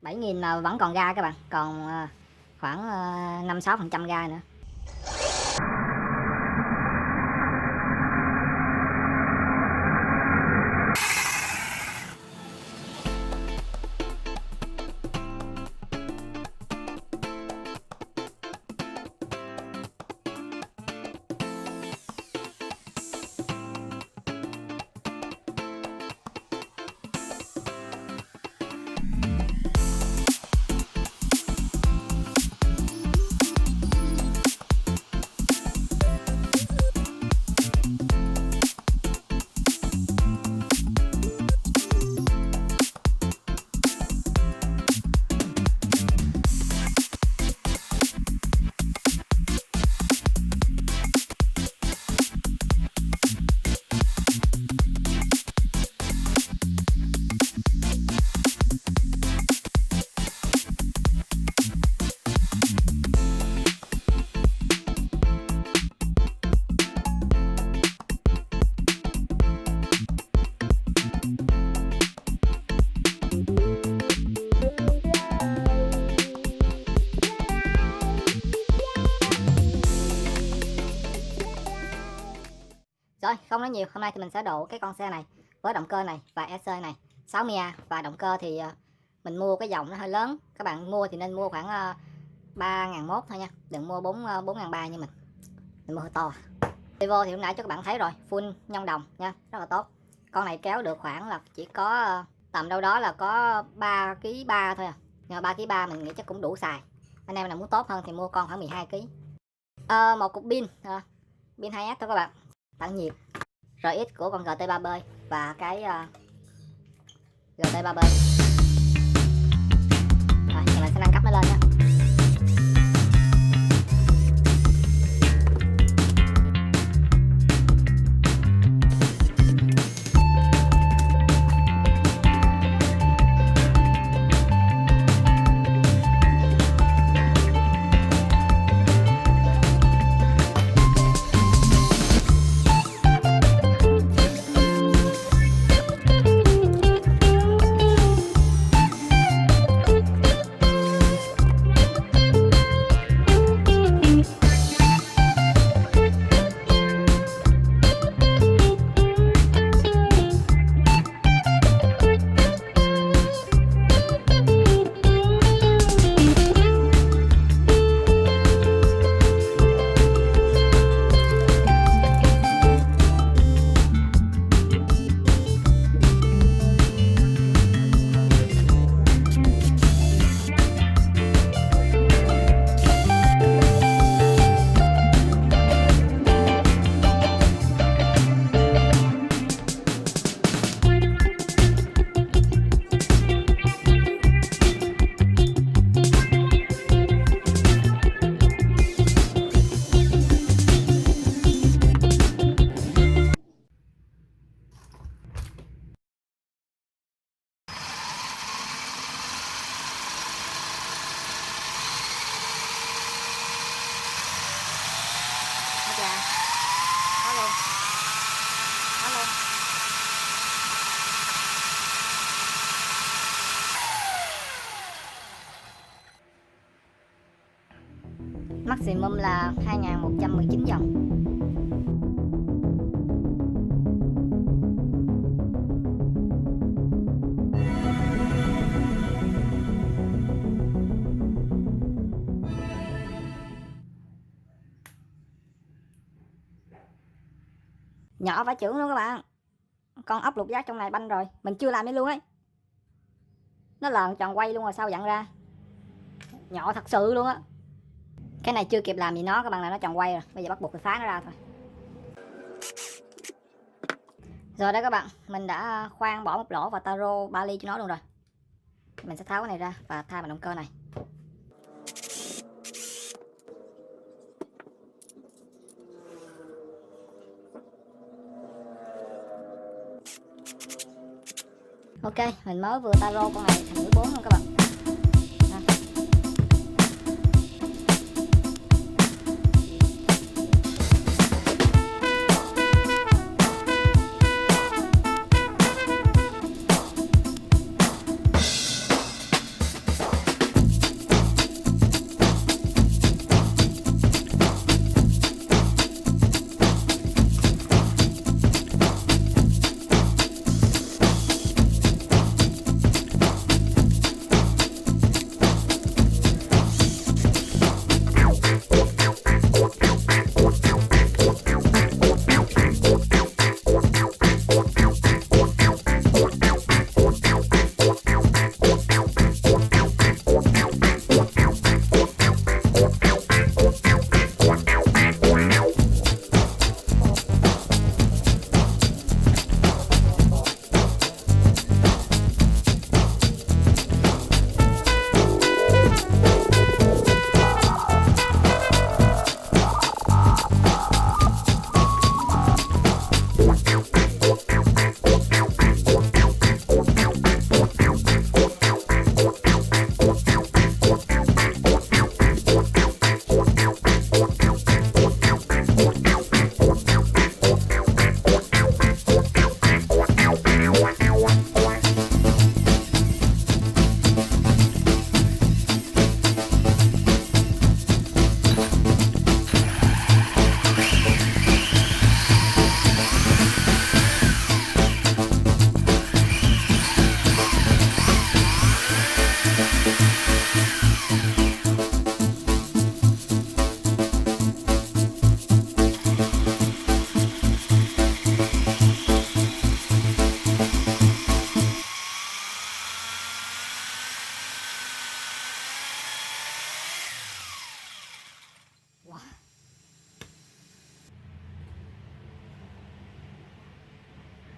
$7.000 mà vẫn còn ga các bạn, còn khoảng 5-6% ga nữa. Rồi, không nói nhiều, hôm nay thì mình sẽ độ cái con xe này với động cơ này và EC này 60A. Và động cơ thì mình mua cái dòng nó hơi lớn. Các bạn mua thì nên mua khoảng 3.100 thôi nha, đừng mua 4.300 như mình mua hơi to. Evo thì lúc nãy cho các bạn thấy rồi, full nhông đồng nha, rất là tốt. Con này kéo được khoảng là chỉ có tầm đâu đó là có 3,3 kg thôi à. Nhưng mà 3,3 kg mình nghĩ chắc cũng đủ xài. Anh em nào muốn tốt hơn thì mua con khoảng 12 kg. Một cục pin, pin 2S thôi các bạn, tản nhiệt. RX của con GT3B và cái GT3B. Rồi, giờ mình sẽ nâng cấp nó lên nha. Maximum là 2119 dòng. Nhỏ vải chưởng luôn các bạn. Con ốc lục giác trong này banh rồi, mình chưa làm đi luôn ấy. Nó lờn tròn quay luôn rồi sao dặn ra. Nhỏ thật sự luôn á. Cái này chưa kịp làm gì nó, các bạn, là nó tròn quay rồi. Bây giờ bắt buộc phải phá nó ra thôi. Rồi đó các bạn, mình đã khoan bỏ một lỗ và taro 3 ly cho nó luôn rồi. Mình sẽ tháo cái này ra và thay bằng động cơ này. Ok, mình mới vừa taro con này thành 14 luôn các bạn.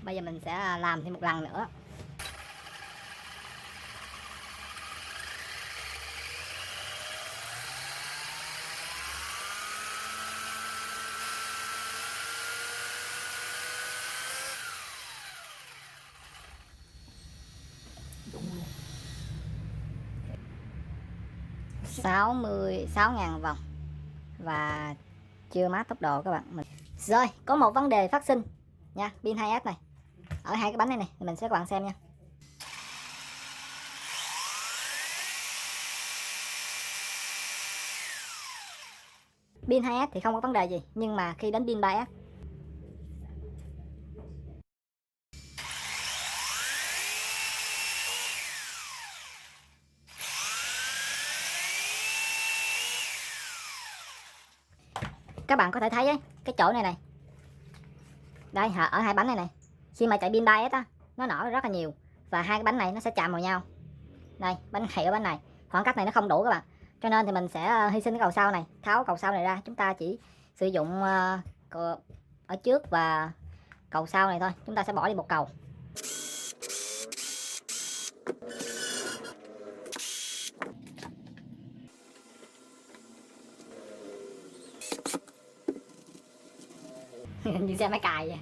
Bây giờ mình sẽ làm thêm một lần nữa. Sáu 66.000 vòng và chưa mát tốc độ các bạn. Rồi, có một vấn đề phát sinh nha, pin 2S này ở hai cái bánh này này, mình sẽ các bạn xem nha. Pin 2S thì không có vấn đề gì, nhưng mà khi đến pin 3S các bạn có thể thấy ấy, cái chỗ này này, đây ở hai bánh này này, khi mà chạy pin 3S á, nó nở rất là nhiều và hai cái bánh này nó sẽ chạm vào nhau. Đây, bánh này ở bánh này, khoảng cách này nó không đủ các bạn, cho nên thì mình sẽ hy sinh cái cầu sau này, tháo cầu sau này ra. Chúng ta chỉ sử dụng ở trước và cầu sau này thôi, chúng ta sẽ bỏ đi một cầu. Như xe máy cài vậy.